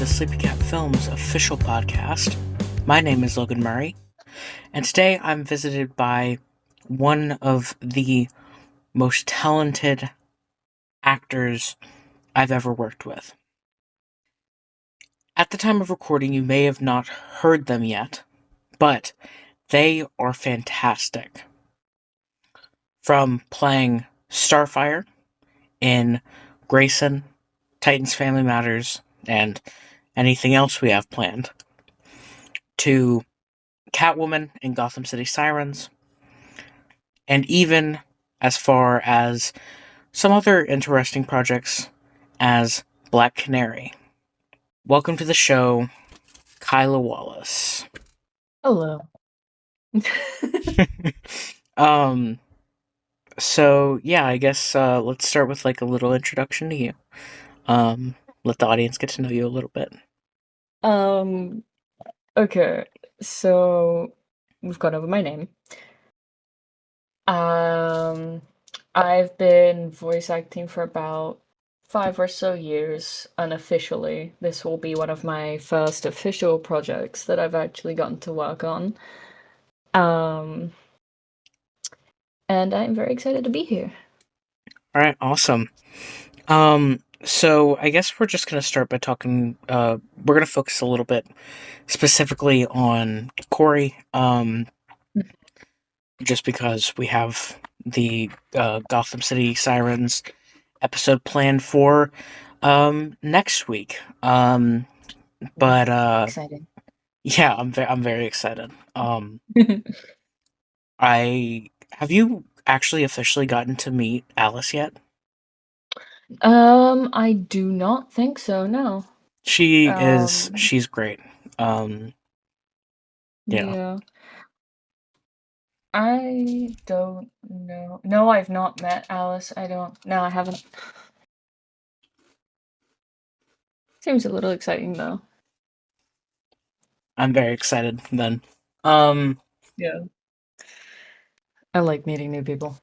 SleepyCatFilms Official Podcast. My name is Logan Murray, and today I'm visited by one of the most talented actors I've ever worked with. At the time of recording, you may have not heard them yet, but they are fantastic. From playing Starfire in Grayson, Titans Family Matters, and anything else we have planned, to Catwoman in Gotham City Sirens, and even as far as some other interesting projects as Black Canary. Welcome to the show, Kiyla Wallace. Hello. So yeah, I guess let's start with like a little introduction to you. Let the audience get to know you a little bit. Okay, so we've gone over my name. I've been voice acting for about 5 or so years unofficially. This will be one of my first official projects that I've actually gotten to work on. And I'm very excited to be here. All right, awesome. So I guess we're just gonna start by talking. We're gonna focus a little bit specifically on Corey. Just because we have the Gotham City Sirens episode planned for next week. But Exciting. yeah, I'm very excited. Have you actually officially gotten to meet Alice yet? I do not think so, no. She's great. Yeah. I don't know. No, I've not met Alice. No, I haven't. Seems a little exciting though. I'm very excited then. Yeah. I like meeting new people.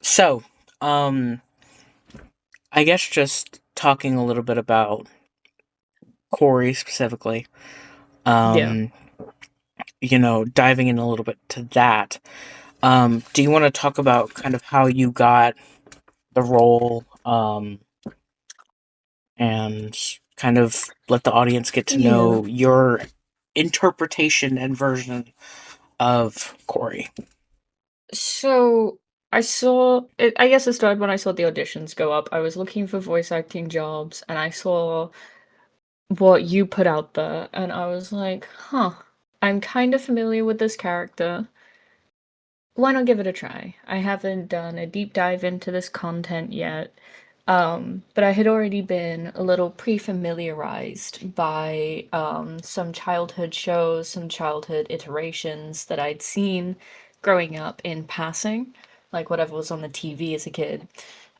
So, I guess just talking a little bit about Corey specifically. Yeah. Diving in a little bit to that. Do you want to talk about kind of how you got the role, and kind of let the audience get to know your interpretation and version of Corey? So I saw it, I guess it started when I saw the auditions go up. I was looking for voice acting jobs and I saw what you put out there and I was like, huh, I'm kind of familiar with this character. Why not give it a try? I haven't done a deep dive into this content yet. But I had already been a little pre-familiarized by some childhood shows, some childhood iterations that I'd seen growing up in passing, like whatever was on the TV as a kid.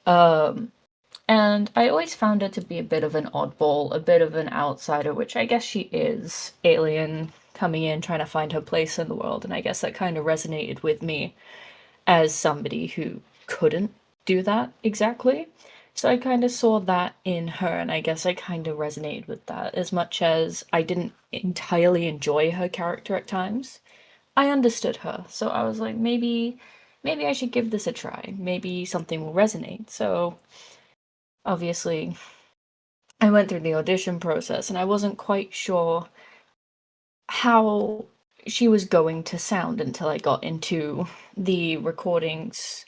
And I always found her to be a bit of an oddball, a bit of an outsider, which I guess she is. Alien coming in, trying to find her place in the world, and I guess that kind of resonated with me as somebody who couldn't do that exactly. So I kind of saw that in her, and I guess I kind of resonated with that. As much as I didn't entirely enjoy her character at times, I understood her. So I was like, maybe I should give this a try. Maybe something will resonate. So obviously, I went through the audition process, and I wasn't quite sure how she was going to sound until I got into the recordings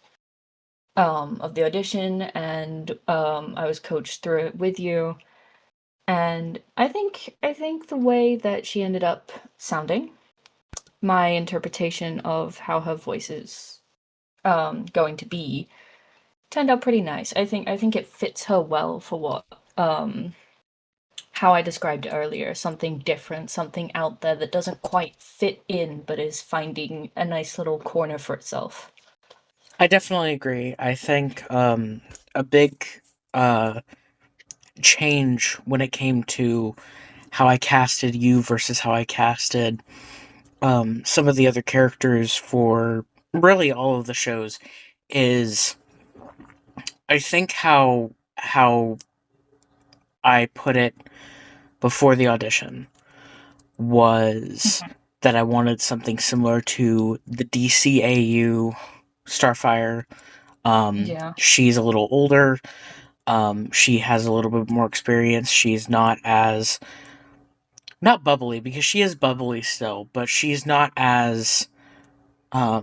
of the audition, and I was coached through it with you. And I think the way that she ended up sounding, my interpretation of how her voice is going to be, turned out pretty nice. I think it fits her well for what how I described earlier, something different, something out there that doesn't quite fit in, but is finding a nice little corner for itself. I definitely agree. I think a big change when it came to how I casted you versus how I casted some of the other characters for really all of the shows is, I think how I put it before the audition was that I wanted something similar to the DCAU Starfire. Yeah. She's a little older. She has a little bit more experience. She's not bubbly, because she is bubbly still, but she's not as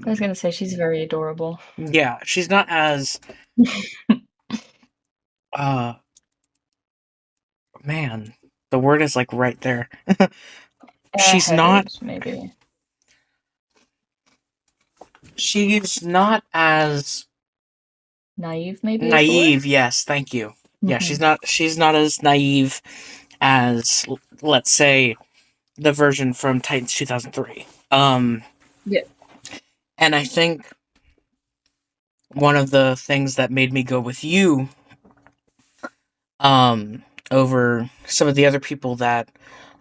I was gonna say she's very adorable. yeah, she's not as uh man, the word is like right there. she's not Ahead, maybe. she's not as Naive, maybe is the word. naive. Yes, thank you. Yeah, Mm-hmm. she's not as naive as, let's say, the version from Titans 2003. Yeah. And I think one of the things that made me go with you over some of the other people that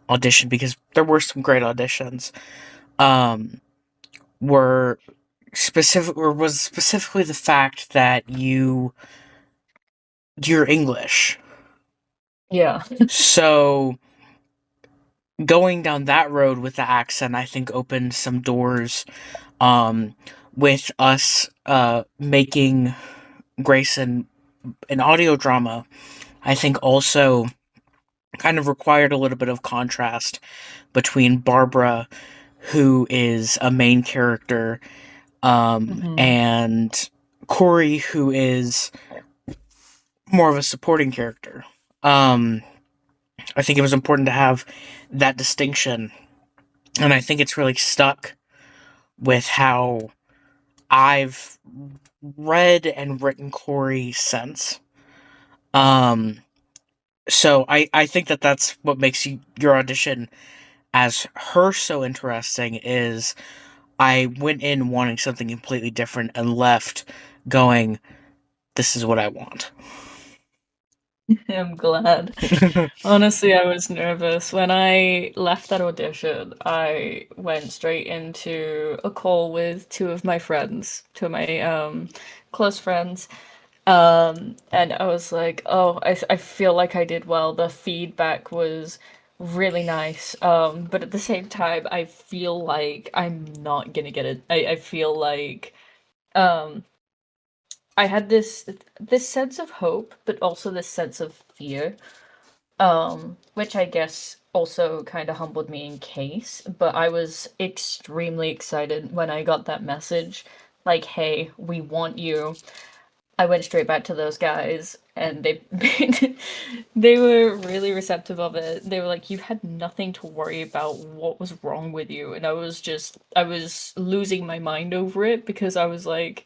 auditioned, because there were some great auditions, um were was specifically the fact that you're English. Yeah. So going down that road with the accent, I think, opened some doors, um with us making Grayson an audio drama. I think also kind of required a little bit of contrast between Barbara, who is a main character, Mm-hmm. and Corey, who is more of a supporting character. Um, I think it was important to have that distinction, and I think it's really stuck with how I've read and written Corey since. Um, so I think that that's what makes your audition as her so interesting. Is I went in wanting something completely different and left going, this is what I want. I'm glad. Honestly, I was nervous. When I left that audition, I went straight into a call with two of my friends, two of my close friends. And I was like, oh, I feel like I did well. The feedback was really nice. But at the same time, I feel like I'm not gonna get it. I feel like um I had this sense of hope, but also this sense of fear, which I guess also kind of humbled me in case, but I was extremely excited when I got that message, like, hey, we want you. I went straight back to those guys and they they were really receptive of it. They were like, you had nothing to worry about what was wrong with you. And I was losing my mind over it because I was like,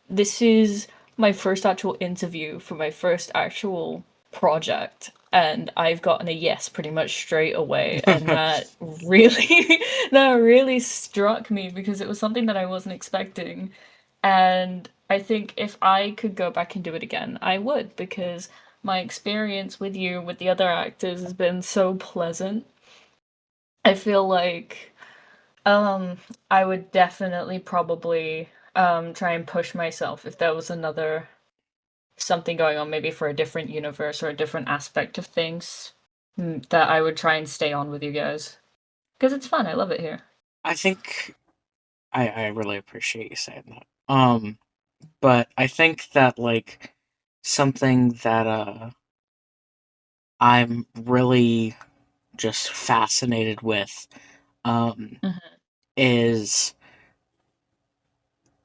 this is my first actual interview for my first actual project, and I've gotten a yes pretty much straight away, and that really that really struck me because it was something that I wasn't expecting. And I think if I could go back and do it again, I would, because my experience with you, with the other actors, has been so pleasant. I feel like um, I would definitely probably try and push myself if there was another something going on, maybe for a different universe or a different aspect of things, that I would try and stay on with you guys. Because it's fun, I love it here. I think I really appreciate you saying that. But I think that, like, something that I'm really just fascinated with Hmm. is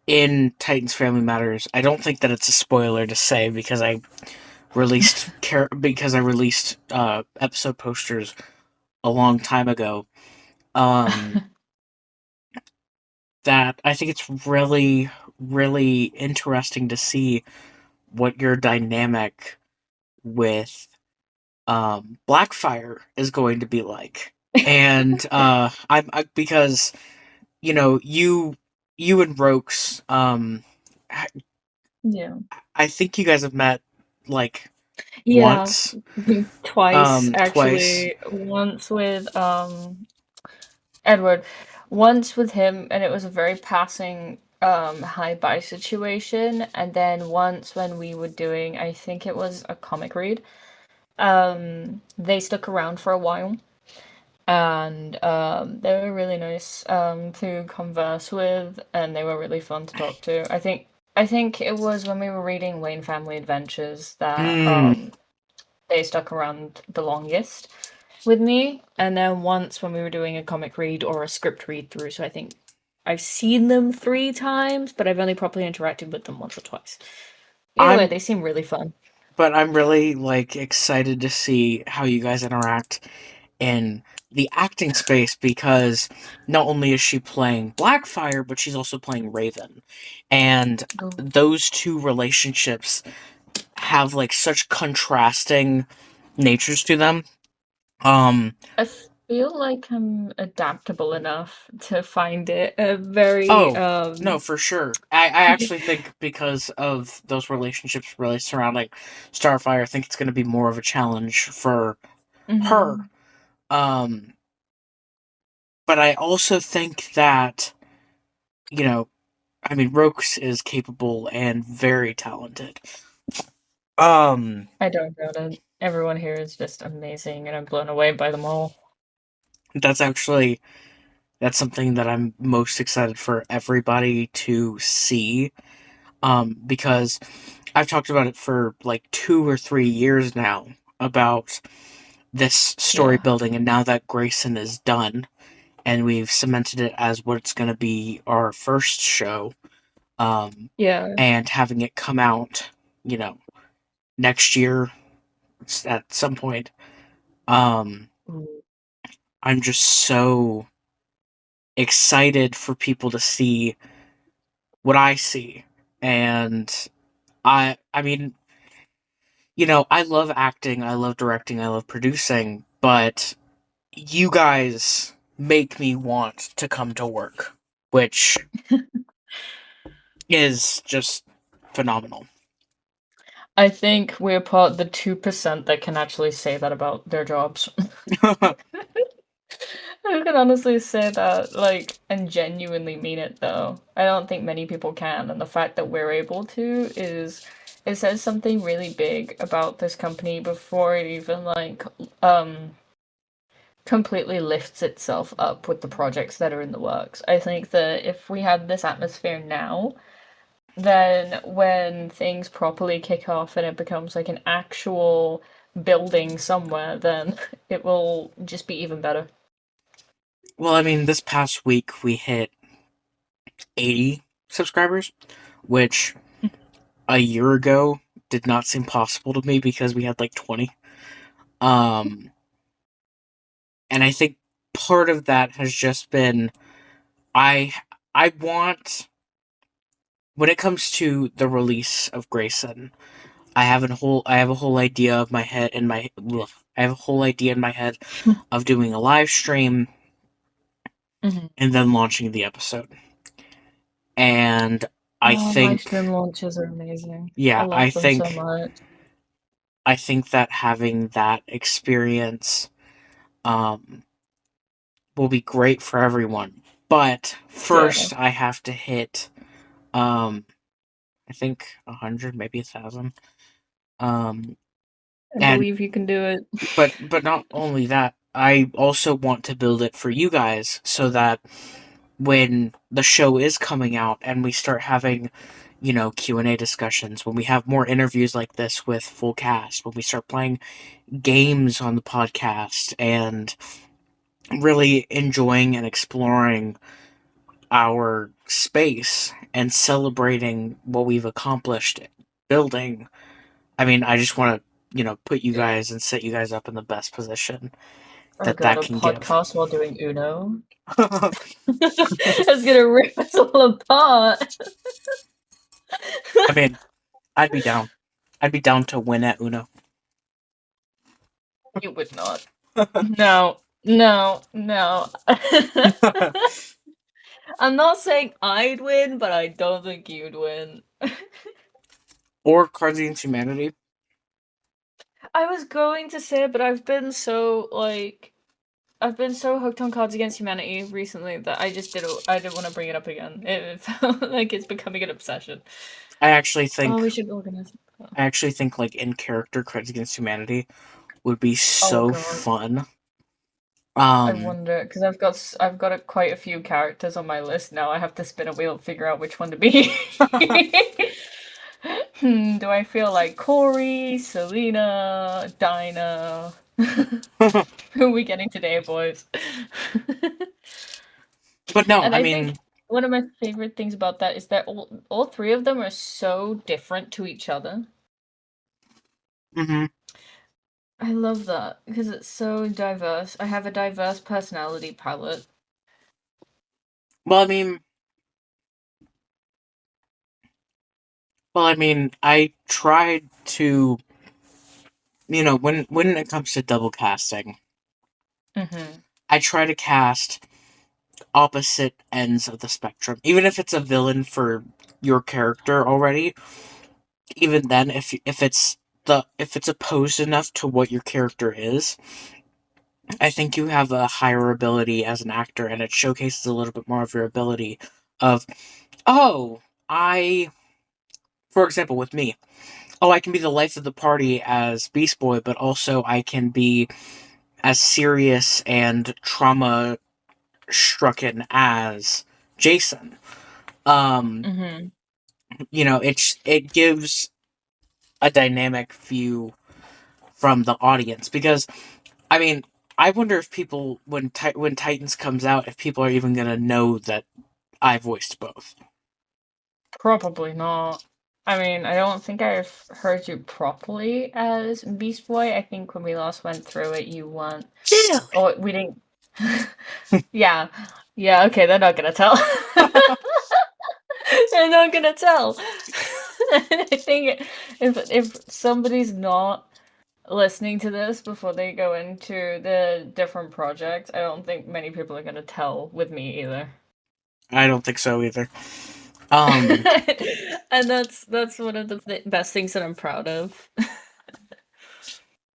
in Titans Family Matters. I don't think that it's a spoiler to say, because I released episode posters a long time ago. Um, that I think it's really, really interesting to see what your dynamic with Blackfire is going to be like. And because you and Rokes, Yeah. I think you guys have met, like, Yeah, once, twice twice. actually. Once with Edward, once with him, and it was a very passing hi bye situation, and then once when we were doing, I think it was a comic read, They stuck around for a while, and they were really nice to converse with, and they were really fun to talk to. I think it was when we were reading Wayne Family Adventures that Mm. they stuck around the longest with me, and then once when we were doing a comic read or a script read through. So I think I've seen them 3 times, but I've only properly interacted with them once or twice. Either way, I'm they seem really fun. but I'm really like excited to see how you guys interact in the acting space because not only is she playing Blackfire, but she's also playing Raven. And Oh. those two relationships have like such contrasting natures to them. Um I feel like I'm adaptable enough to find it a very oh, no, for sure. I actually think because of those relationships really surrounding Starfire, I think it's going to be more of a challenge for her. Mhm. Um but I also think that, you know, I mean, Rokes is capable and very talented. Um, I don't doubt it. Everyone here is just amazing, and I'm blown away by them all. that's actually that's something that I'm most excited for everybody to see. Because I've talked about it for like 2 or 3 years now about this story Yeah. building, and now that Grayson is done, and we've cemented it as what's going to be our first show, um, Yeah. and having it come out, you know, next year at some point. Um, Mm. I'm just so excited for people to see what I see. And I mean, I love acting, I love directing, I love producing, but you guys make me want to come to work, which is just phenomenal. I think we're part the 2% that can actually say that about their jobs. I can honestly say that, like, and genuinely mean it, though. I don't think many people can, and the fact that we're able to is it says something really big about this company before it even um completely lifts itself up with the projects that are in the works. I think that if we had this atmosphere now, then when things properly kick off and it becomes like an actual building somewhere, then it will just be even better. Well, I mean, this past week we hit 80 subscribers, which a year ago did not seem possible to me because we had like 20. Um, and I think part of that has just been I I want when it comes to the release of Grayson, I have a whole idea of my head in my ugh, I have a whole idea in my head of doing a live stream Mhm. and then launching the episode. And I Oh, live think stream launches are amazing. I yeah, love them so much. I think that having that experience um will be great for everyone. But Yeah, first I have to hit um I think 100, maybe 1,000. Um I and believe you can do it. but not only that, I also want to build it for you guys so that when the show is coming out and we start having, Q&A discussions, when we have more interviews like this with full cast, when we start playing games on the podcast and really enjoying and exploring our space and celebrating what we've accomplished building. I mean, I just want to, put you guys and set you guys up in the best position Oh that god, that a can give. podcast while doing Uno? It's gonna rip us all apart. I mean, I'd be down. I'd be down to win at Uno. You would not. No, no, no. I'm not saying I'd win, but I don't think you'd win. Or Cards Against Humanity. I was going to say, but I've been so hooked on Cards Against Humanity recently that I didn't want to bring it up again. It felt like it's becoming an obsession. I actually Oh, think we should organize it. I actually think like in character Cards Against Humanity would be Oh so god. fun. I Um, wonder, because quite a few characters on my list now. I have to spin a wheel and figure out which one to be. Do I feel like Corey, Selena, Dinah? Who are we getting today, boys? but no, And I I think mean, one of my favorite things about that is that all three of them are so different to each other. mhm. I love that because it's so diverse. I have a diverse personality palette. Well, I mean, I tried to, when it comes to double casting, Mm-hmm. I try to cast opposite ends of the spectrum. Even if it's a villain for your character already, even then, if it's opposed enough to what your character is, I think you have a higher ability as an actor, and it showcases a little bit more of your ability. Of oh, I, for example, with me, I can be the life of the party as Beast Boy, but also I can be as serious and trauma strucken as Jason. Um, Mm-hmm. it gives a dynamic view from the audience because I mean, I wonder if people when Titans comes out, if people are even gonna know that I voiced both. Probably not. I mean, I don't think I've heard you properly as Beast Boy. I think when we last went through it, you weren't. Really? Oh, we didn't. Yeah. Yeah, okay, they're not gonna tell. They're not gonna tell. I think if somebody's not listening to this before they go into the different projects, I don't think many people are gonna tell with me either. I don't think so either. Um, And that's one of the best things that I'm proud of.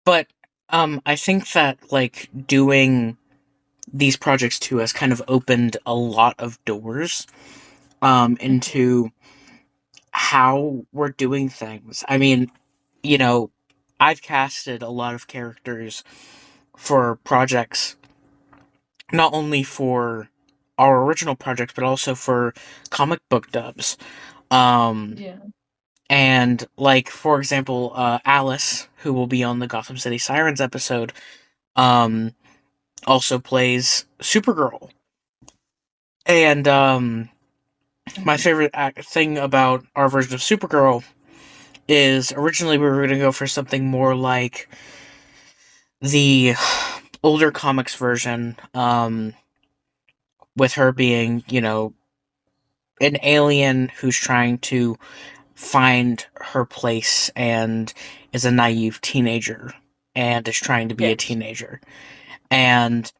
but I think that like doing these projects too has kind of opened a lot of doors into how we're doing things. I mean, you know, I've casted a lot of characters for projects, not only for our original projects, but also for comic book dubs. Um, Yeah. and like, for example, Alice, who will be on the Gotham City Sirens episode, um, also plays Supergirl. And my Mhm. favorite thing about our version of Supergirl is originally we were going to go for something more like the older comics version, with her being, an alien who's trying to find her place and is a naive teenager and is trying to be a Yes. teenager. And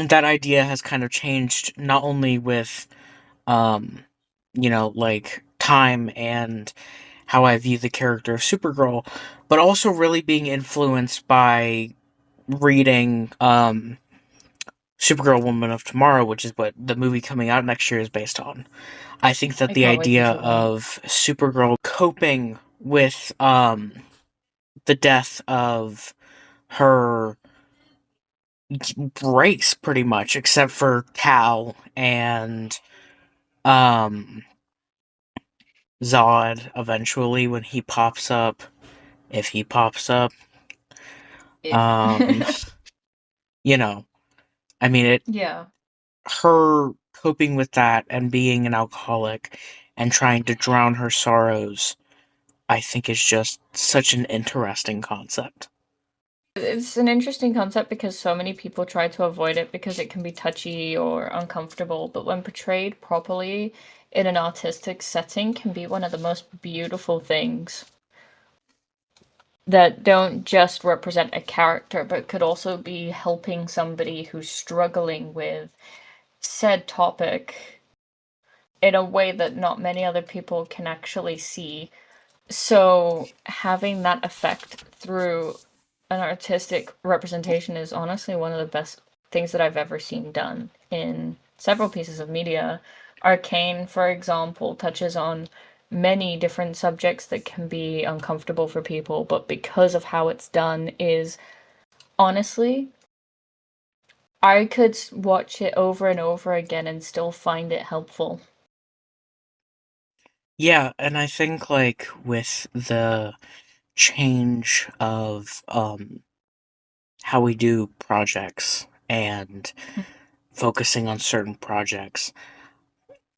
that idea has kind of changed not only with, um, like time and how I view the character of Supergirl, but also really being influenced by reading Supergirl Woman of Tomorrow, which is what the movie coming out next year is based on. I think that I the can't wait to idea see that. of Supergirl coping with the death of her race, pretty much, except for Cal and um, Zod eventually when he pops up, if he pops up. If. Um, you know, I mean, Yeah. her coping with that and being an alcoholic and trying to drown her sorrows, I think is just such an interesting concept. It's an interesting concept because so many people try to avoid it because it can be touchy or uncomfortable, but when portrayed properly in an artistic setting can be one of the most beautiful things that don't just represent a character, but could also be helping somebody who's struggling with said topic in a way that not many other people can actually see. So having that effect through an artistic representation is honestly one of the best things that I've ever seen done in several pieces of media. Arcane, for example, touches on many different subjects that can be uncomfortable for people, but because of how it's done is honestly, I could watch it over and over again and still find it helpful. Yeah, and I think like with the change of how we do projects and focusing on certain projects,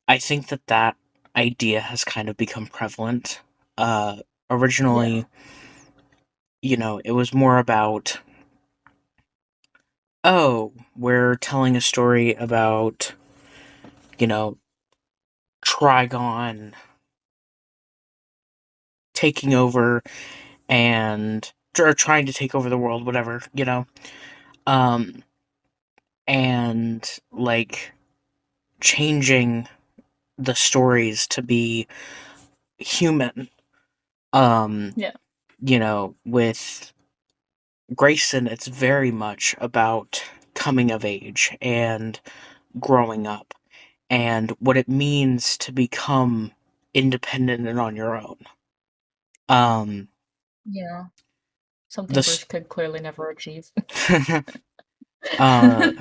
I think that that idea has kind of become prevalent. Yeah. Originally, it was more about, oh, we're telling a story about, you know, Trigon taking over and or trying to take over the world, whatever, um, and like changing the stories to be human. Um, Yeah. with Grayson, it's very much about coming of age and growing up and what it means to become independent and on your own. Um, Yeah. Something Bruce this, could clearly never achieve. uh,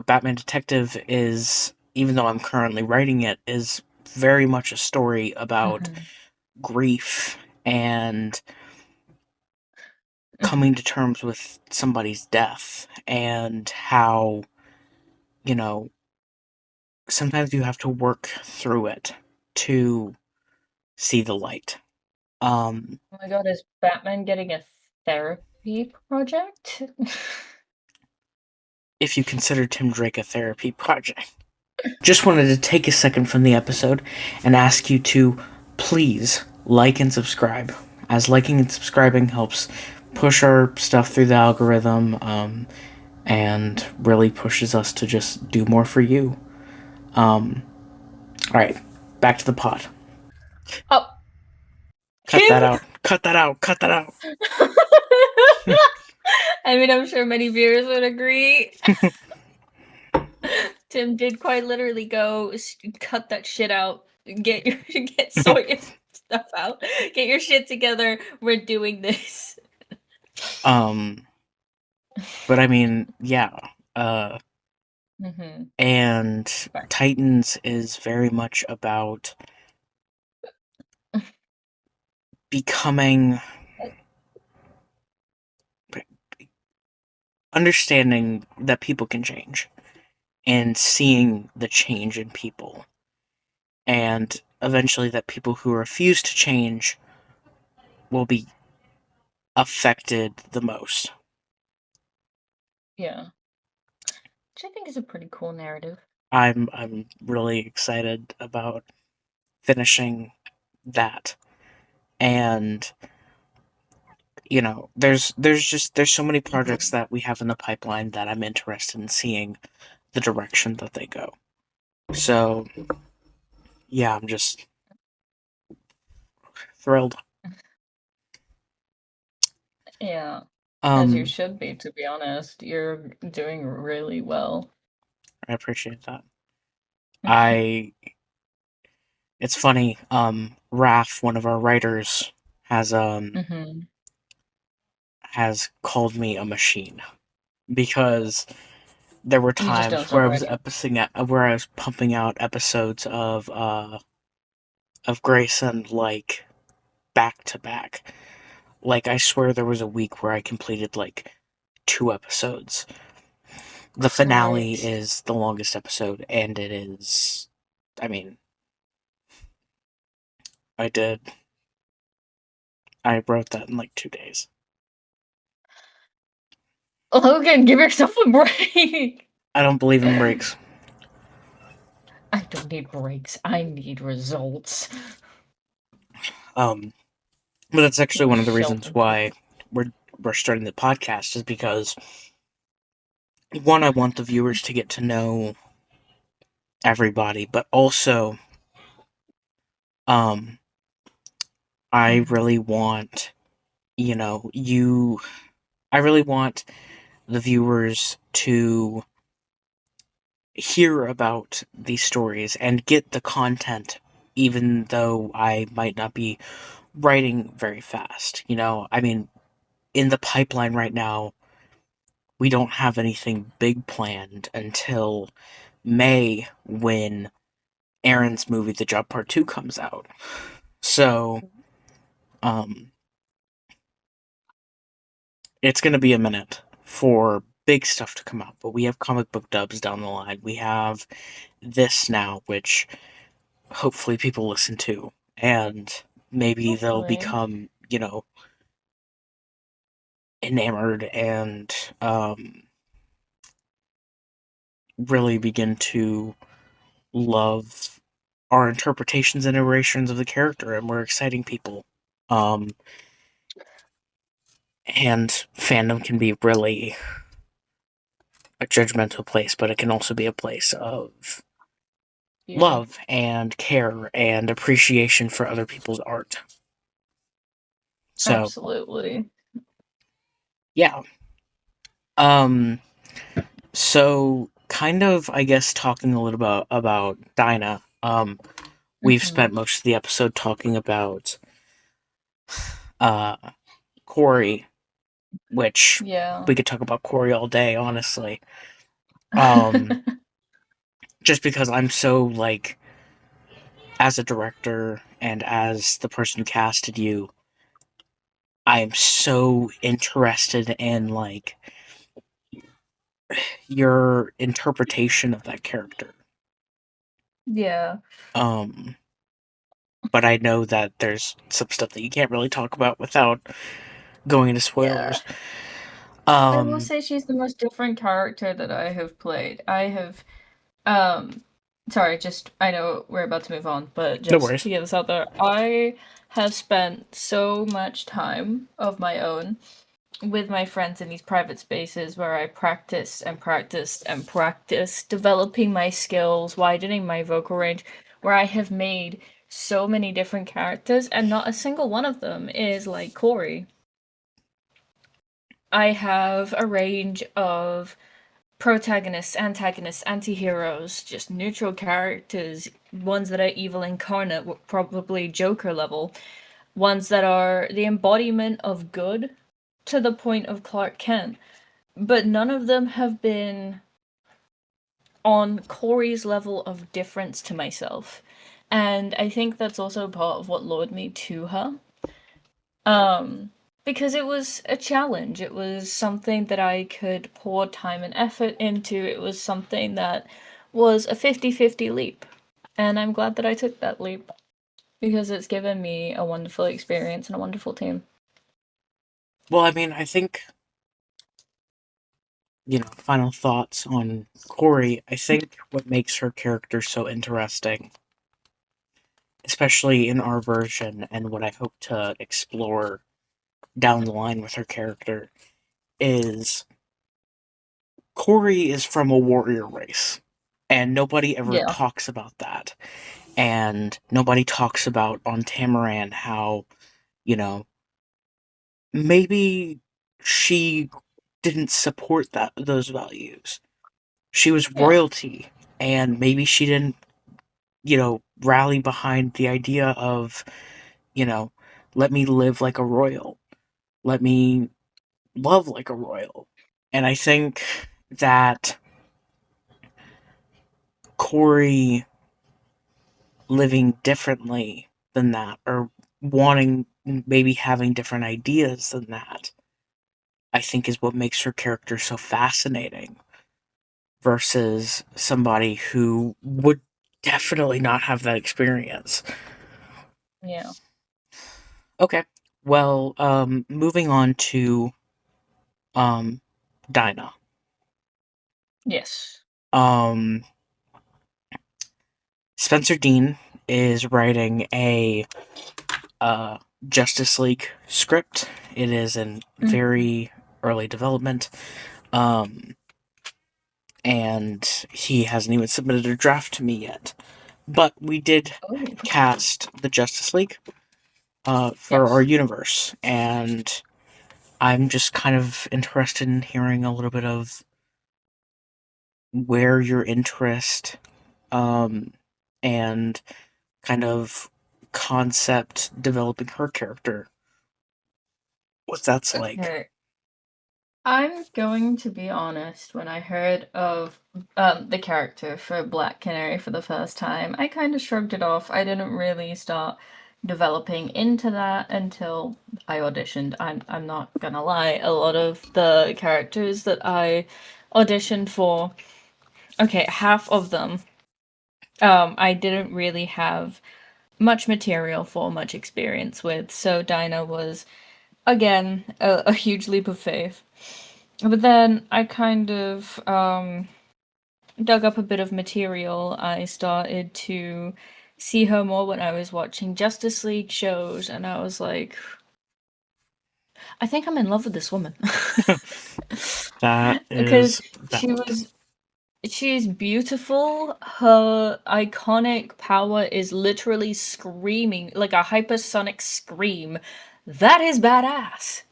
Batman Detective is, even though I'm currently writing it, is very much a story about Mhm. grief and Mhm. coming to terms with somebody's death and how, you know, sometimes you have to work through it to see the light. Oh my god, is Batman getting a therapy project? If you consider Tim Drake a therapy project. Just wanted to take a second from the episode and ask you to please like and subscribe, as liking and subscribing helps push our stuff through the algorithm, and really pushes us to just do more for you. Alright, back to the pod. Oh, Cut that Tim! out. Cut that out. Cut that out. I mean, I'm sure many viewers would agree. Tim did quite literally go cut that shit out. Sort your stuff out. Get your shit together. We're doing this. um, but I mean, yeah. Mm-hmm. And Titans is very much about becoming, understanding that people can change and seeing the change in people, and eventually that people who refuse to change will be affected the most. Yeah. Which I think is a pretty cool narrative. I'm really excited about finishing that. And there's so many projects that we have in the pipeline that I'm interested in seeing the direction that they go. So yeah, I'm just thrilled. Yeah. As you Um, should be, to be honest. You're doing really well. I appreciate that. I It's funny, Raph, one of our writers, has Mm-hmm. has called me a machine because there were You just times don't stop writing. where I was pumping out episodes of Grayson like back to back. Like I swear there was a week where I completed like 2 episodes. The finale Christ. is the longest episode, and it is. I mean, I did. I wrote that in like 2 days. Logan, give yourself a break. I don't believe in breaks. I don't need breaks. I need results. Um, but that's actually one of the reasons Shelter. why we're starting the podcast, is because one, I want the viewers to get to know everybody, but also, um, I Mhm. really want you. I really want the viewers to hear about these stories and get the content even though I might not be writing very fast. I mean, in the pipeline right now, we don't have anything big planned until May when Aaron's movie, The Job Part 2, comes out. So, um, it's going to be a minute for big stuff to come out, but we have comic book dubs down the line. We have this now, which hopefully people listen to, and maybe they'll Hopefully. become, enamored and really begin to love our interpretations and iterations of the character, and we're exciting people. Um, and fandom can be really a judgmental place, but it can also be a place of Yeah. love and care and appreciation for other people's art. So, Absolutely. yeah. Um, so kind of, I guess, talking a little bit about Dinah. We've Mm-hmm. spent most of the episode talking about uh Corey, which Yeah. we could talk about Corey all day, honestly. Um, just because I'm so like, as a director and as the person who casted you, I am so interested in like your interpretation of that character. Yeah. Um, but I know that there's some stuff that you can't really talk about without going into Yeah. spoilers. I will Um, say she's the most different character that I have played. I have um sorry, just I know we're about to move on, but no just worries. to get this out there, I have spent so much time of my own with my friends in these private spaces where I practiced and practiced and practiced, developing my skills, widening my vocal range, where I have made so many different characters, and not a single one of them is like Corey. I have a range of protagonists, antagonists, anti-heroes, just neutral characters, ones that are evil incarnate, probably Joker level, ones that are the embodiment of good to the point of Clark Kent. But none of them have been on Corey's level of difference to myself. And I think that's also part of what lured me to her. Um, because it was a challenge. It was something that I could pour time and effort into. It was something that was a 50-50 leap. And I'm glad that I took that leap because it's given me a wonderful experience and a wonderful team. Well, I mean, I think, final thoughts on Corey. I think what makes her character so interesting, especially in our version, and what I hope to explore down the line with her character, is Corey is from a warrior race. And nobody ever Yeah. talks about that. And nobody talks about on Tamaran how, you know, maybe she didn't support those values. She was Yeah. royalty, and maybe she didn't, rally behind the idea of, you know, let me live like a royal. Let me love like a royal. And I think that Corey living differently than that, or wanting, maybe having different ideas than that, I think is what makes her character so fascinating versus somebody who would definitely not have that experience. Yeah. Okay. Well, moving on to um Dinah. Yes. Um Spencer Dean is writing a uh Justice League script. It is in Mm-hmm. very early development. Um and he hasn't even submitted a draft to me yet. But we did Oh. cast the Justice League for our Yes. universe, and I'm just kind of interested in hearing a little bit of where your interest, um, and kind of concept developing her character, what that's like. Okay. I'm going to be honest, when I heard of the character for Black Canary for the first time, I kind of shrugged it off. I didn't really start developing into that until I auditioned. I'm not gonna lie, a lot of the characters that I auditioned for, okay, half of them, I didn't really have much material for, much experience with, so Dinah was, again, a huge leap of faith. But then I kind of dug up a bit of material. I started to see her more when I was watching Justice League shows, and I was like, I think I'm in love with this woman. That Because is she valid. was she's beautiful. Her iconic power is literally screaming, like a hypersonic scream. That is badass.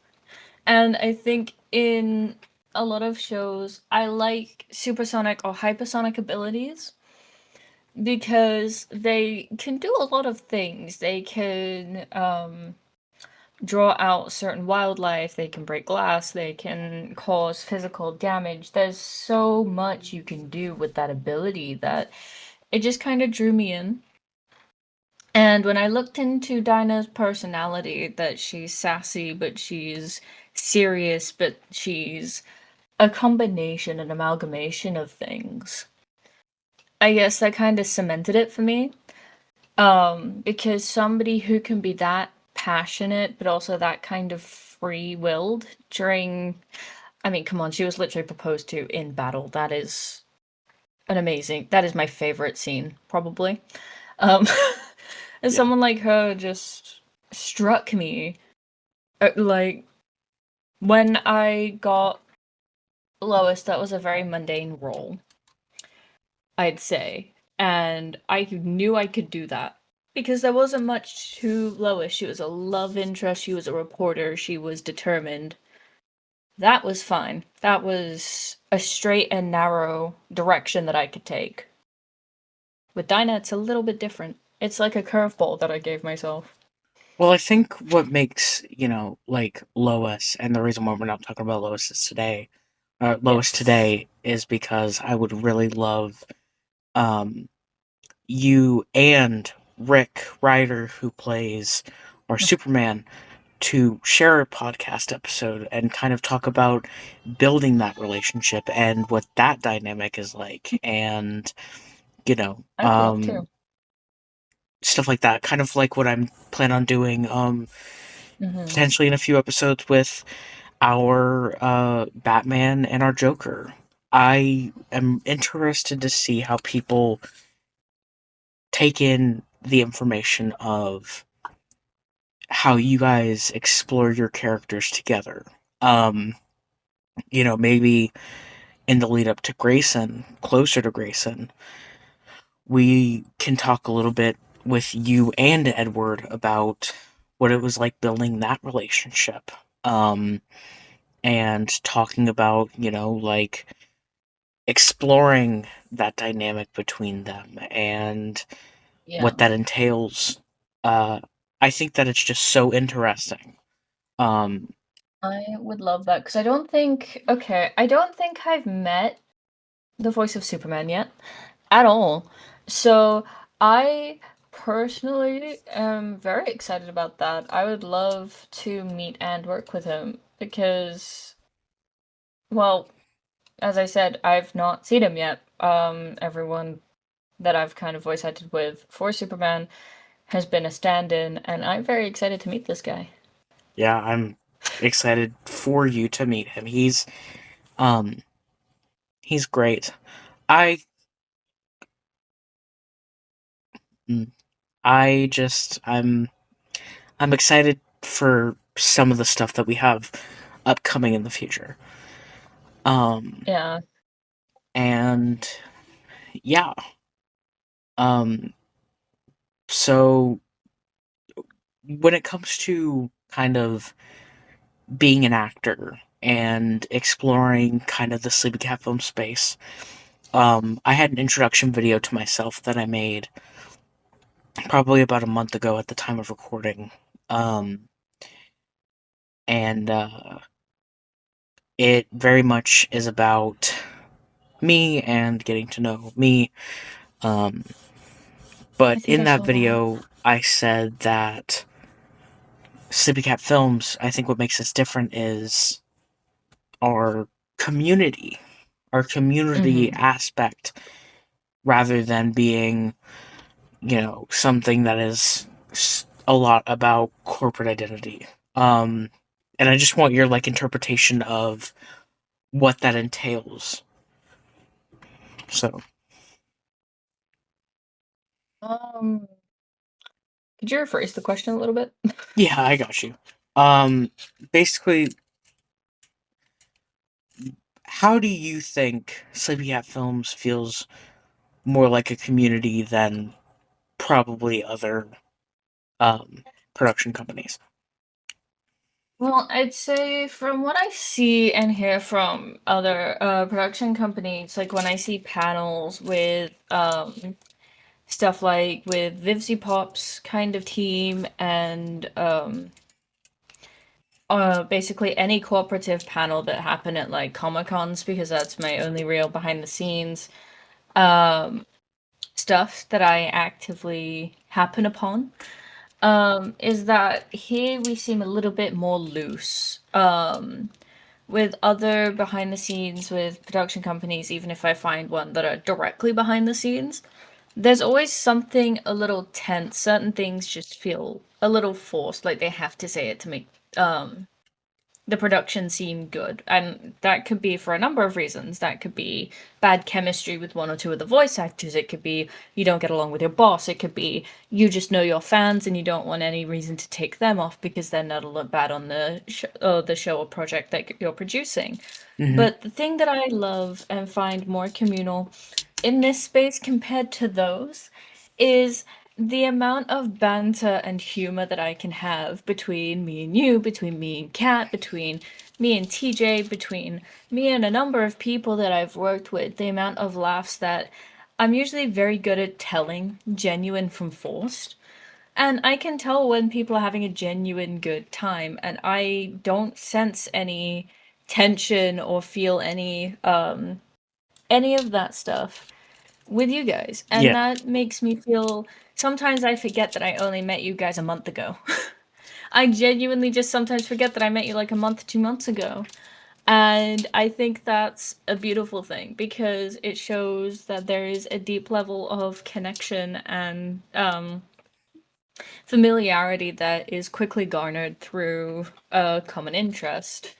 And I think in a lot of shows, I like supersonic or hypersonic abilities because they can do a lot of things. They can draw out certain wildlife, they can break glass, they can cause physical damage. There's so much you can do with that ability that it just kind of drew me in. And when I looked into Dinah's personality, that she's sassy, but she's serious, but she's a combination, an amalgamation of things, I guess that kind of cemented it for me. Because somebody who can be that passionate, but also that kind of free-willed during, I mean, come on, she was literally proposed to in battle. That is that is my favorite scene, probably. Um, and Yeah. someone like her just struck me. Like, when I got Lois, that was a very mundane role, I'd say. And I knew I could do that. Because there wasn't much to Lois. She was a love interest, she was a reporter, she was determined. That was fine. That was a straight and narrow direction that I could take. With Dinah, it's a little bit different. It's like a curveball that I gave myself. Well, I think what makes, like Lois, and the reason why we're not talking about Lois Yes. today, is because I would really love um, you and Rick Ryder, who plays or Superman, to share a podcast episode and kind of talk about building that relationship and what that dynamic is like, and you know, I would love um, to. stuff like that. Kind of like what I'm planning on doing, Hmm. potentially in a few episodes with our Batman and our Joker. I am interested to see how people take in the information of how you guys explore your characters together. Um, maybe in the lead up to Grayson, closer to Grayson, we can talk a little bit with you and Edward about what it was like building that relationship. And talking about, like exploring that dynamic between them and Yeah. what that entails. I think that it's just so interesting. Um, I would love that because I don't think I've met the voice of Superman yet at all. So I personally am very excited about that. I would love to meet and work with him because, well, as I said, I've not seen him yet. Everyone that I've kind of voice acted with for Superman has been a stand-in, and I'm very excited to meet this guy. yeah, I'm excited for you to meet him. Um, he's great. I, mm, I'm excited for some of the stuff that we have upcoming in the future. Um, Yeah. and yeah, um, so when it comes to kind of being an actor and exploring kind of the Sleepy Cat film space, I had an introduction video to myself that I made probably about a month ago at the time of recording. And it very much is about me and getting to know me. Um, I but think in I that saw that. video, I said that SleepyCat Films, I think what makes us different is our community, our community Mm-hmm. aspect, rather than being, something that is a lot about corporate identity. Um, and I just want your interpretation of what that entails. So Um, could you rephrase the question a little bit? yeah, I got you. Um, Basically, how do you think SleepyCat Films feels more like a community than probably other um, production companies? Well, I'd say from what I see and hear from other production companies, like when I see panels with stuff like with Vivzy Pop's kind of team and basically any cooperative panel that happen at like Comic Cons, because that's my only real behind the scenes um, stuff that I actively happen upon. Is that here we seem a little bit more loose. With other behind the scenes with production companies, even if I find one that are directly behind the scenes, there's always something a little tense. Certain things just feel a little forced, like they have to say it to make the production seem good. And that could be for a number of reasons. That could be bad chemistry with one or two of the voice actors. It could be you don't get along with your boss. It could be you just know your fans and you don't want any reason to take them off because then that'll look bad on the show or project that you're producing. Mm-hmm. But the thing that I love and find more communal in this space compared to those is the amount of banter and humor that I can have between me and you, between me and Kat, between me and TJ, between me and a number of people that I've worked with, the amount of laughs that I'm usually very good at telling genuine from forced. And I can tell when people are having a genuine good time, and I don't sense any tension or feel any of that stuff with you guys. And Yeah, that makes me feel sometimes I forget that I only met you guys a month ago. I genuinely just sometimes forget that I met you like a month, 2 months ago. And I think that's a beautiful thing because it shows that there is a deep level of connection and familiarity that is quickly garnered through a common interest.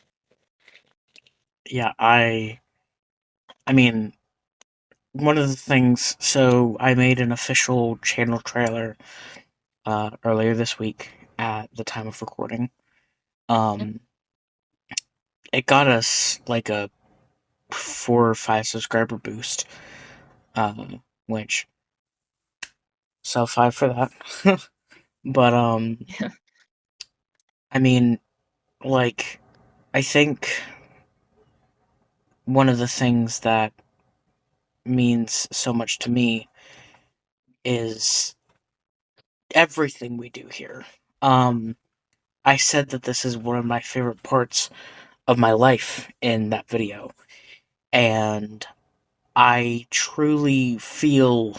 yeah. I mean, one of the things. So I made an official channel trailer earlier this week at the time of recording. Um, it got us like a 4 or 5 subscriber boost, which sell 5 for that. But I mean, like, I think one of the things that means so much to me is everything we do here. Um, I said that this is one of my favorite parts of my life in that video, and I truly feel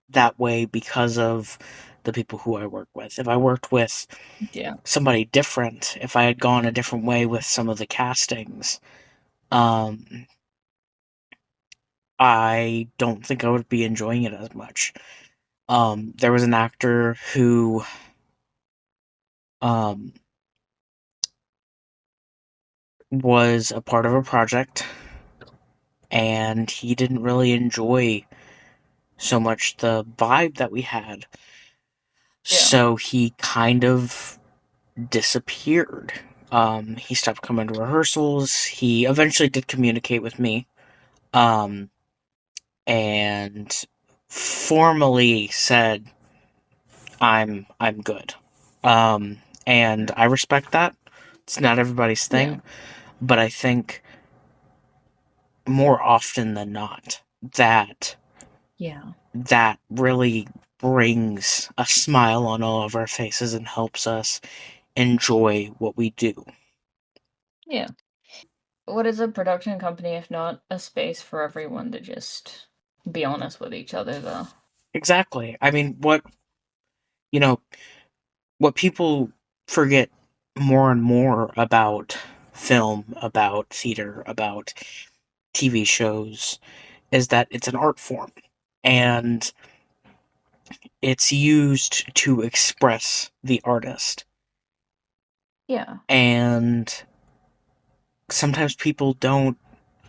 that way because of the people who I work with. If I worked with Yeah. somebody different, if I had gone a different way with some of the castings, um, I don't think I would be enjoying it as much. There was an actor who um, was a part of a project, and he didn't really enjoy so much the vibe that we had. Yeah. So he kind of disappeared. He stopped coming to rehearsals. He eventually did communicate with me, um, and formally said, I'm good." And I respect that. It's not everybody's Yeah. thing, but I think more often than not that Yeah. that really brings a smile on all of our faces and helps us enjoy what we do. Yeah. What is a production company if not a space for everyone to just be honest with each other, though? Exactly. I mean, you know, what people forget more and more about film, about theater, about TV shows is that it's an art form and it's used to express the artist. Yeah. And sometimes people don't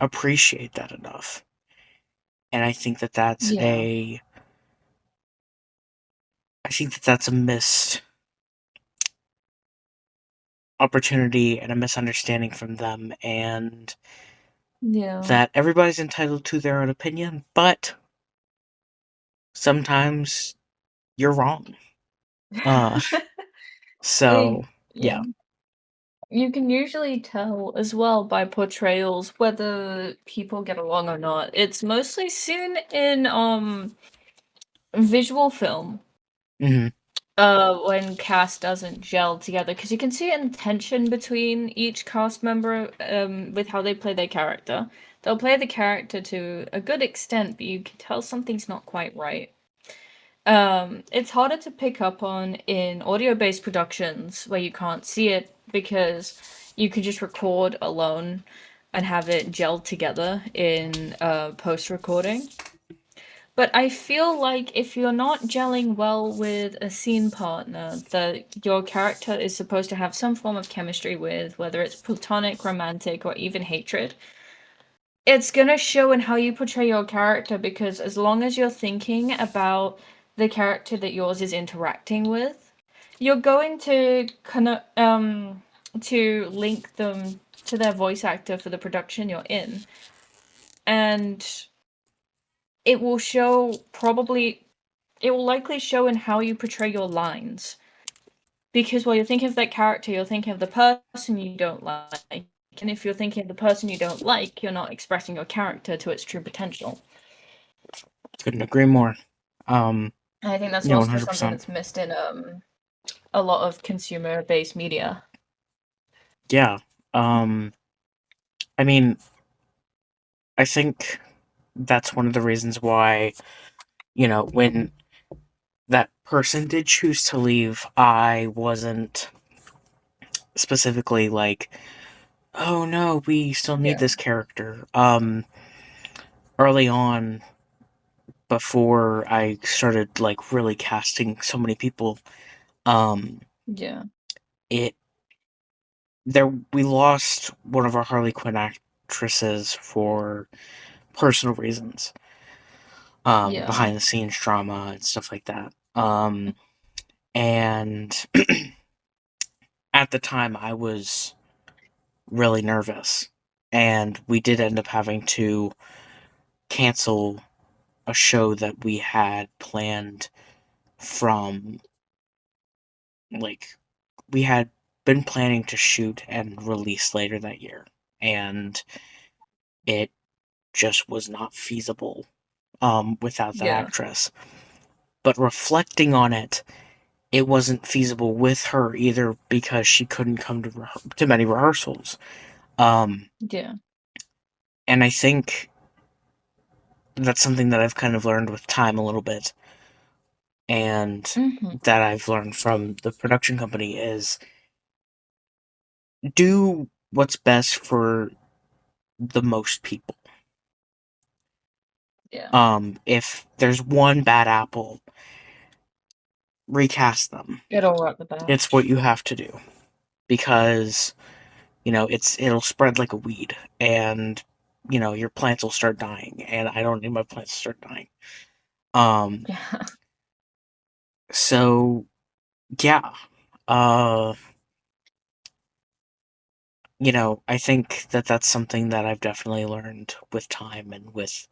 appreciate that enough. And Yeah. I think that that's a missed opportunity and a misunderstanding from them, and Yeah. that everybody's entitled to their own opinion, but sometimes you're wrong. Uh, so, Yeah. yeah. You can usually tell as well by portrayals whether people get along or not. It's mostly seen in visual film. Hmm. When cast doesn't gel together, because you can see it in tension between each cast member, with how they play their character. They'll play the character to a good extent, but you can tell something's not quite right. It's harder to pick up on in audio-based productions where you can't see it because you can just record alone and have it gel together in post-recording. But I feel like if you're not gelling well with a scene partner that your character is supposed to have some form of chemistry with, whether it's platonic, romantic, or even hatred, it's gonna show in how you portray your character because as long as you're thinking about the character that yours is interacting with, you're going to to link them to their voice actor for the production you're in. And it will show probably it will likely show in how you portray your lines. Because while you're thinking of that character, you're thinking of the person you don't like. And if you're thinking of the person you don't like, you're not expressing your character to its true potential. Couldn't agree more. Um, And I think that's yeah, also something 100%. that's missed in a lot of consumer based media. Yeah. Um, I mean, I think that's one of the reasons why, when that person did choose to leave, I wasn't specifically like, oh no, we still need Yeah. this character. Early on, before I started like really casting so many people, um, Yeah. it there we lost one of our Harley Quinn actresses for personal reasons, Yeah. behind the scenes drama and stuff like that. And at the time, I was really nervous, and we did end up having to cancel a show that we had planned from, like, we had been planning to shoot and release later that year, and it just was not feasible without that Yeah. actress. But reflecting on it, it wasn't feasible with her either because she couldn't come to many rehearsals. Um, Yeah. and I think that's something that I've kind of learned with time a little bit, and Hmm. that I've learned from the production company is do what's best for the most people. Yeah. If there's one bad apple, recast them. It'll rot the It's what batch. you have to do because it'll spread like a weed, and your plants will start dying, and I don't need my plants to start dying. Um, Yeah. so yeah, uh, I think that that's something that I've definitely learned with time and with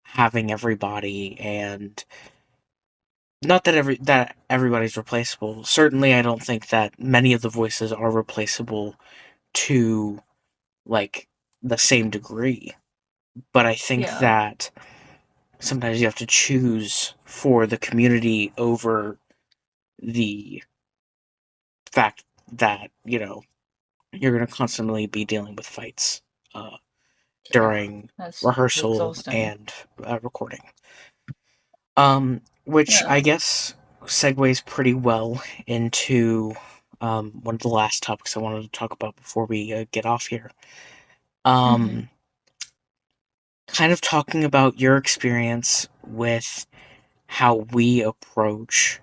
having everybody, and not that everybody's replaceable. Certainly, I don't think that many of the voices are replaceable to like the same degree. But I think Yeah. that sometimes you have to choose for the community over the fact that, you're going to constantly be dealing with fights Yeah, during that's rehearsal exhausting. and recording. Which Yeah. I guess segues pretty well into one of the last topics I wanted to talk about before we get off here. Mm-hmm. Um, kind of talking about your experience with how we approach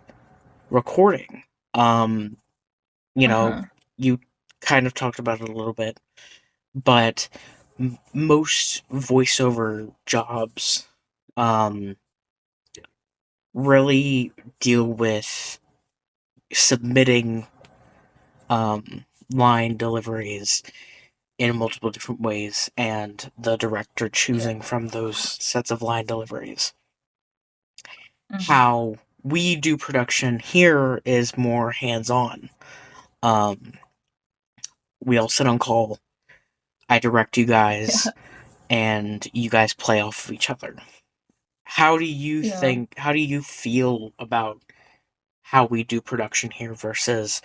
recording. Um, you know, Uh-huh. you kind of talked about it a little bit, but most voiceover jobs um, really deal with submitting line deliveries in multiple different ways and the director Yeah. choosing from those sets of line deliveries. Mm-hmm. How we do production here is more hands on. Um, we all sit on call. I direct you Yeah. guys, and you guys play off of each other. Yeah. How do you feel about how we do production here versus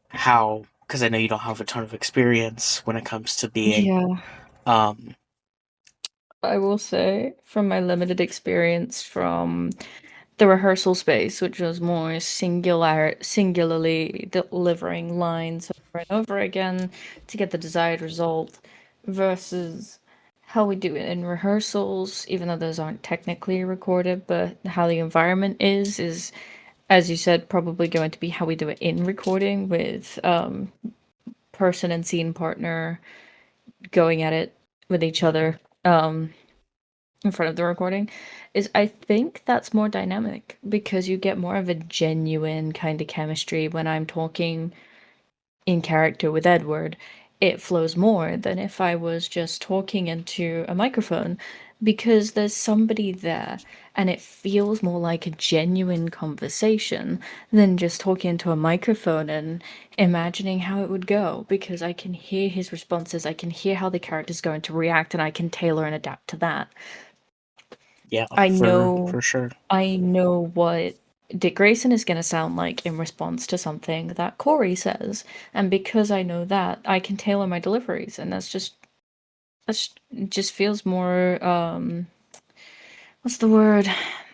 how, because I know you don't have a ton of experience when it comes to being, Yeah. um, I will say, from my limited experience from the rehearsal space, which was more singularly delivering lines over and over again to get the desired result, versus how we do it in rehearsals, even though those aren't technically recorded, but how the environment is, as you said, probably going to be how we do it in recording with person and scene partner going at it with each other. In front of the recording is I think that's more dynamic because you get more of a genuine kind of chemistry when I'm talking in character with Edward. It flows more than if I was just talking into a microphone because there's somebody there and it feels more like a genuine conversation than just talking into a microphone and imagining how it would go because I can hear his responses, I can hear how the character's going to react, and I can tailor and adapt to that. yeah, I for know sure. I know what Dick Grayson is going to sound like in response to something that Corey says, and because I know that, I can tailor my deliveries, and that's just feels more what's the word?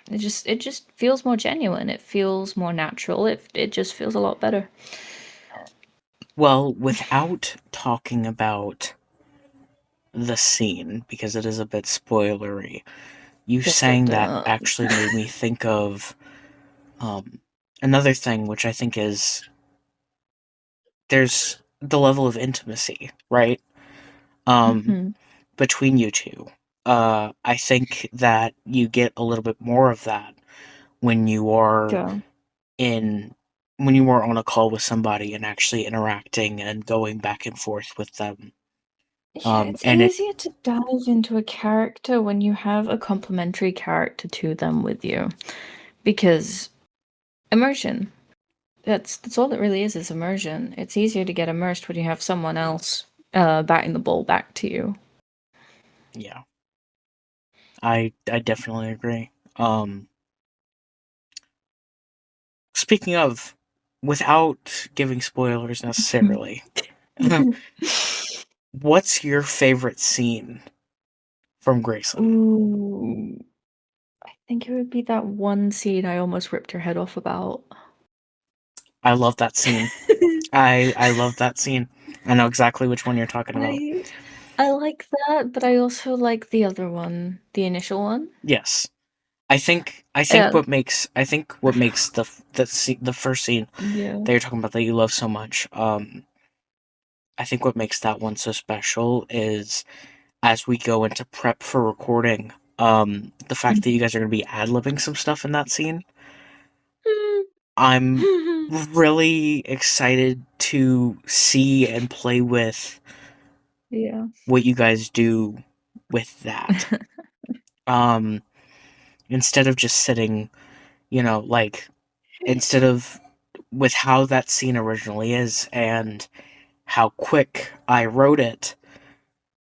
It just feels more genuine. It feels more natural. It just feels a lot better. Well, without talking about the scene, because it is a bit spoilery, you Dun, dun, saying that dun. actually made me think of um, another thing, which I think is there's the level of intimacy, right? Um, Mhm. between you two. I think that you get a little bit more of that when you are Yeah. in when you are on a call with somebody and actually interacting and going back and forth with them. Yeah, it's And it easier to dive into a character when you have a complementary character to them with you. Because immersion, that's all it really is immersion. It's easier to get immersed when you have someone else batting the ball back to you. yeah, I definitely agree. Speaking of, without giving spoilers necessarily, what's your favorite scene from Grayson? Ooh, I think it would be that one scene I almost ripped her head off about. I love that scene. I love that scene. I know exactly which one you're talking about. I I like that, but I also like the other one, the initial one. Yes, Yeah, I think what makes the first scene yeah. that you're talking about that you love so much. I think what makes that one so special is as we go into prep for recording. The fact that you guys are going to be ad libbing some stuff in that scene. I'm really excited to see and play with Yeah. what you guys do with that. Um, instead of just sitting, like instead of with how that scene originally is and how quick I wrote it,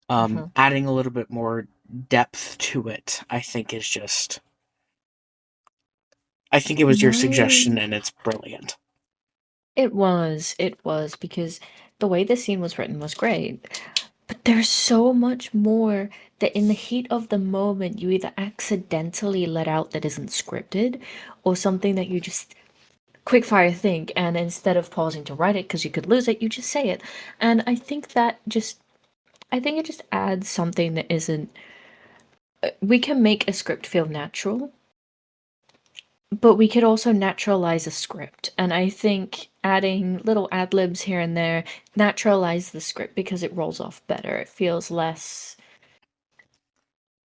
Mhm. adding a little bit more. depth to it, I think is just... I think it was your My suggestion, and it's brilliant. It was, because the way the scene was written was great. But there's so much more that in the heat of the moment you either accidentally let out that isn't scripted, or something that you just quick fire think, and instead of pausing to write it because you could lose it, you just say it. And I think it just adds something that isn't. We can make a script feel natural, but we could also naturalize a script. And I think adding little ad libs here and there naturalize the script because it rolls off better. It feels less.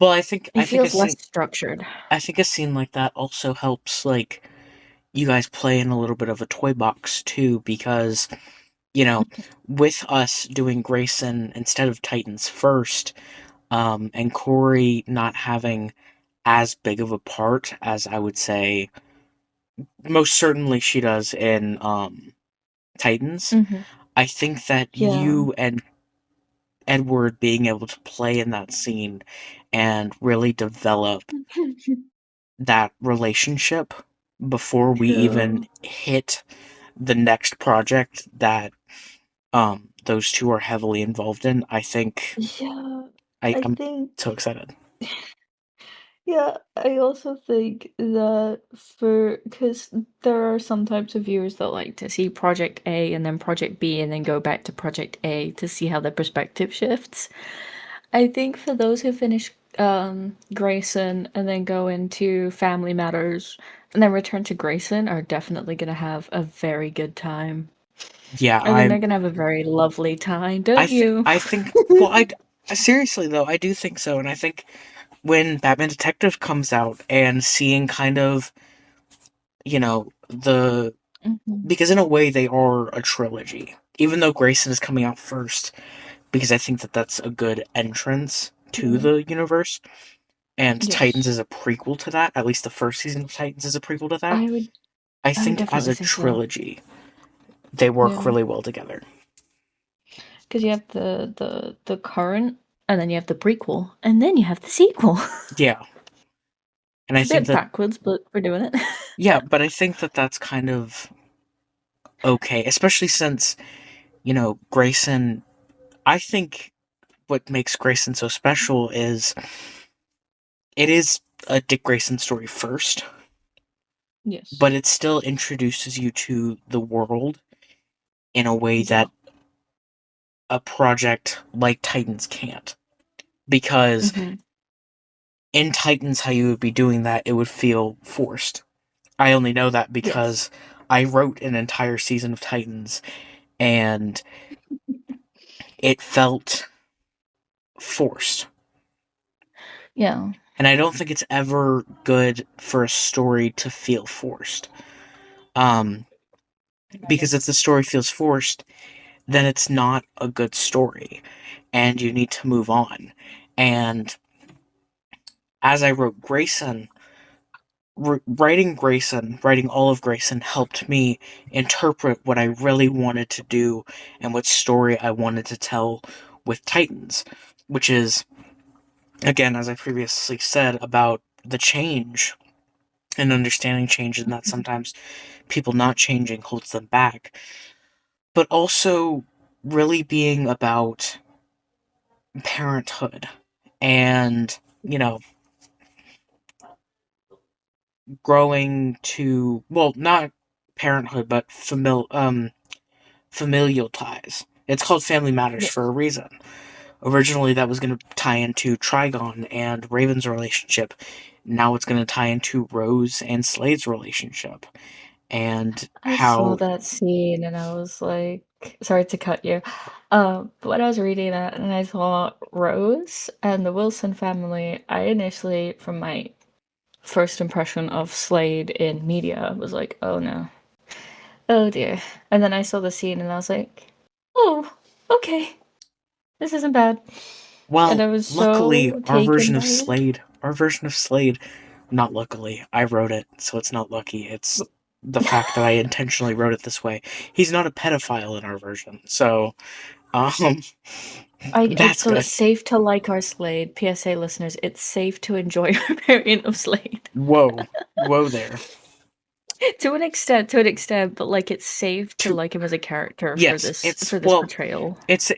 Well, I think It feels less structured. I think a scene like that also helps, like, you guys play in a little bit of a toy box too, because, you know, with us doing Grayson instead of Titans first, and Corey not having as big of a part as I would say most certainly she does in Titans. Hmm. I think that Yeah. you and Edward being able to play in that scene and really develop that relationship before we Yeah. even hit the next project that those two are heavily involved in, I think Yeah. I I'm think so excited. Yeah, I also think that because there are some types of viewers that like to see Project A and then Project B and then go back to Project A to see how their perspective shifts. I think for those who finish Grayson and then go into Family Matters and then return to Grayson are definitely gonna have a very good time. Yeah, I think they're gonna have a very lovely time, don't you? I think well seriously though, I do think so, and I think when Batman Detective comes out and seeing kind of, the Mhm. because in a way they are a trilogy. Even though Grayson is coming out first, because I think that that's a good entrance to Yeah. the universe, and Titans Yes. is a prequel to that. At least the first season of Titans is a prequel to that. I would I I would think as definitely a say so. trilogy, they work Yeah. really well together. Because you have the current, and then you have the prequel, and then you have the sequel. Yeah, and I It's a think bit that backwards, but we're doing it. yeah, but I think that that's kind of okay, especially since Grayson. I think what makes Grayson so special is it is a Dick Grayson story first, Yes. but it still introduces you to the world in a way Yeah. that a project like Titans can't. Because Hmm. in Titans, how you would be doing that, it would feel forced. I only know that Yes. because I wrote an entire season of Titans and it felt forced. Yeah. And I don't think it's ever good for a story to feel forced. Um, because if the story feels forced, then it's not a good story and you need to move on. And as I wrote Grayson, writing all of Grayson helped me interpret what I really wanted to do and what story I wanted to tell with Titans, which is, again, as I previously said, about the change and understanding change, and that sometimes people not changing holds them back, but also really being about parenthood and, you know, growing to, well, not parenthood, but familial ties. It's called Family Matters for a Yes. reason. Originally, that was going to tie into Trigon and Raven's relationship. Now it's going to tie into Rose and Slade's relationship. And I saw how, that scene and I was like, sorry to cut you. But when I was reading that and I saw Rose and the Wilson family, I initially, from my first impression of Slade in media, was like, oh no. Oh dear. And then I saw the scene and I was like, oh, okay. This isn't bad. And well, I was luckily, so taken by it. Our version of Slade, not luckily, I wrote it, so it's not lucky. It's the fact that I intentionally wrote it this way. He's not a pedophile in our version, so Um, that's So good. it's safe to like our Slade. PSA listeners, it's safe to enjoy our variant of Slade. Whoa, whoa there. To an extent, but like it's safe to To like him as a character yes, for this portrayal. it's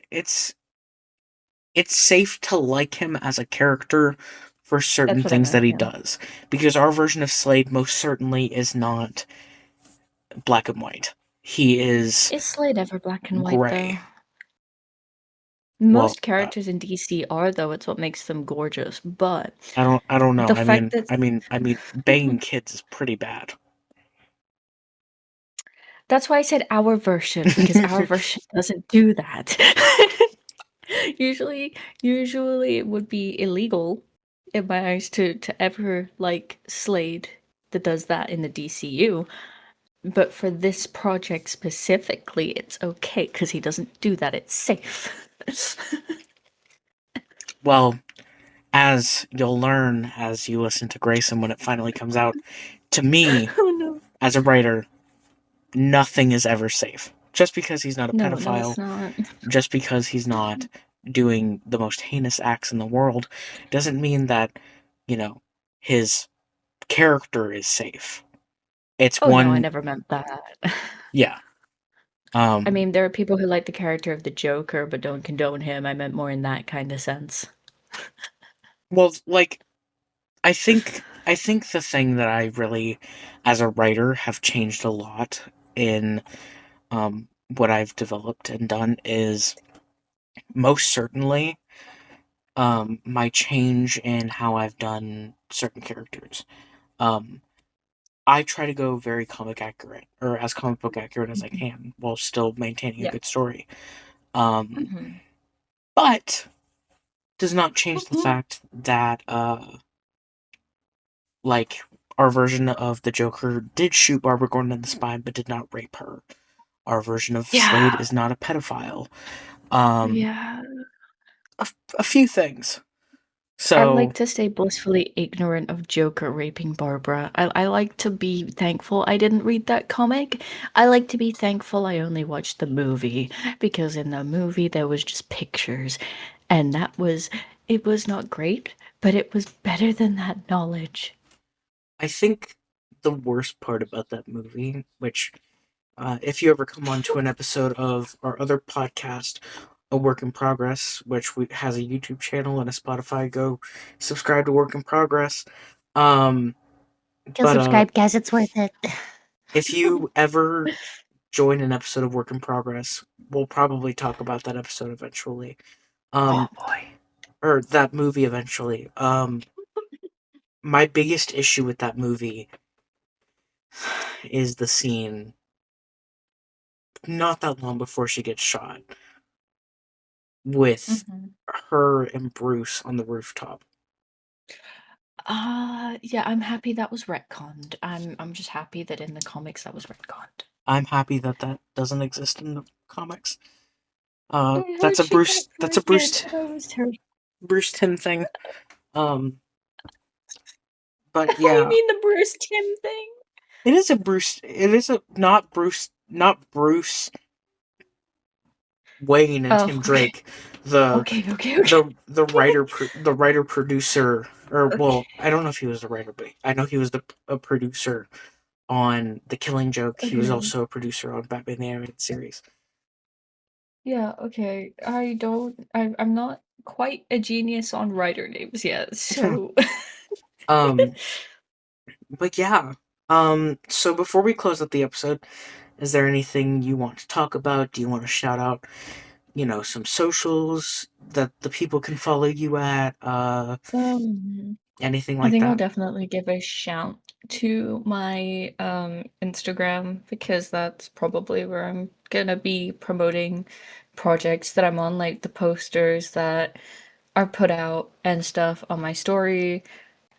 safe to like him as a character for certain That's what I things that meant, he yeah. does, because our version of Slade most certainly is not black and white. He is Is Slade ever black and white though? gray. Well, Most characters in DC are though, it's what makes them gorgeous. But I don't know. the fact that I mean, Bane Kids is pretty bad. that's why I said our version, because our version doesn't do that. Usually it would be illegal in my eyes to ever like Slade that does that in the DCU. But for this project specifically, it's okay because he doesn't do that. It's safe. Well, as you'll learn as you listen to Grayson when it finally comes out, to me, Oh no. as a writer, nothing is ever safe. Just because he's not a No, no, it's pedophile, not. just because he's not doing the most heinous acts in the world, doesn't mean that, you know, his character is safe. It's Oh no, I one, never meant that. yeah. I mean, there are people who like the character of the Joker but don't condone him. I meant more in that kind of sense. Well, like, I think the thing that I really, as a writer, have changed a lot in what I've developed and done is most certainly my change in how I've done certain characters. Um, I try to go very comic accurate, or as comic book accurate as I Mhm. can, while still maintaining a Yeah. good story. Um, Mhm. but does not change the fact that like our version of the Joker did shoot Barbara Gordon in the spine, but did not rape her. Our version of Slade Yeah. is not a pedophile. Um, Yeah. a few things. I So like to stay blissfully ignorant of Joker raping Barbara. I like to be thankful I didn't read that comic. I like to be thankful I only watched the movie because in the movie there was just pictures and it was not great, but it was better than that knowledge. I think the worst part about that movie, which if you ever come on to an episode of our other podcast, A Work in Progress, which has a YouTube channel and a Spotify, go subscribe to Work in Progress. Um, Go but subscribe, guys. It's worth it. if you ever join an episode of Work in Progress, we'll probably talk about that episode eventually. Oh Um, boy. or that movie eventually. My biggest issue with that movie is the scene not that long before she gets shot with Mhm. her and Bruce on the rooftop. Yeah, I'm happy that was retconned. I'm just happy that in the comics that was retconned. I'm happy that that doesn't exist in the comics. I heard she got That's a pregnant, and I was terrified. Bruce Tim thing. Um, but You yeah, mean the Bruce Tim thing? it is a Bruce. It is a not Bruce Wayne and Oh, Tim okay. Drake, the Okay. the writer producer, or Okay. well, I don't know if he was the writer, but I know he was a producer on The Killing Joke. He was Okay. also a producer on Batman the Animated Series. Yeah, okay. I'm not quite a genius on writer names yet, so um, but yeah. So before we close up the episode, is there anything you want to talk about? Do you want to shout out, some socials that the people can follow you at? Anything I like think I'll that? definitely give a shout to my Instagram because that's probably where I'm gonna be promoting projects that I'm on, like the posters that are put out and stuff on my story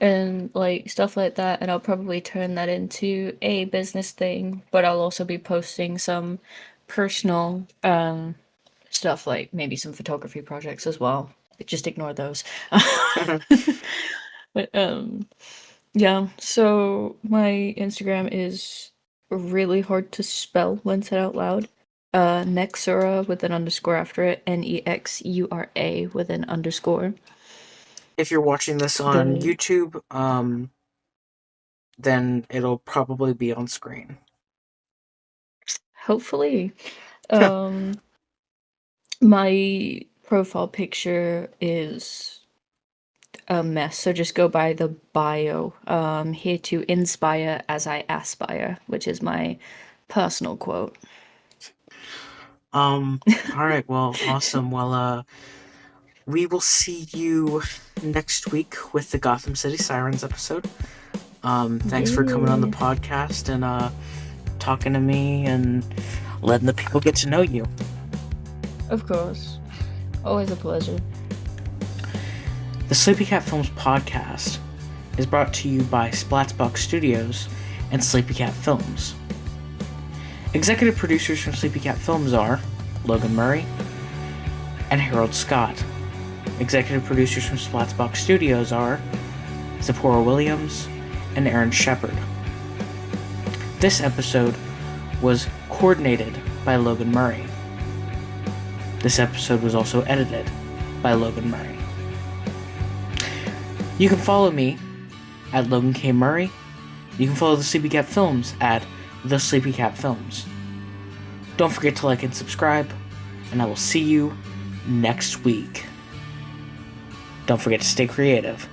and like stuff like that. And I'll probably turn that into a business thing, but I'll also be posting some personal stuff like maybe some photography projects as well. Just ignore those. But yeah, so my Instagram is really hard to spell when said out loud. Nexura with an underscore after it. Nexura with an underscore. If you're watching this on YouTube, then it'll probably be on screen. Hopefully. My profile picture is a mess, so just go by the bio. Here to inspire as I aspire, which is my personal quote. All right, well, awesome. Well, we will see you next week with the Gotham City Sirens episode. Thanks for coming on the podcast and talking to me and letting the people get to know you. Of course. Always a pleasure. The SleepyCatFilms Podcast is brought to you by Splatsbox Studios and SleepyCatFilms. Executive producers from SleepyCatFilms are Logan Murray and Harold Scott. Executive producers from Splatsbox Studios are Zipporah Williams and Aaron Shepard. This episode was coordinated by Logan Murray. This episode was also edited by Logan Murray. You can follow me at Logan K. Murray. You can follow the SleepyCatFilms at The SleepyCatFilms. Don't forget to like and subscribe, and I will see you next week. Don't forget to stay creative.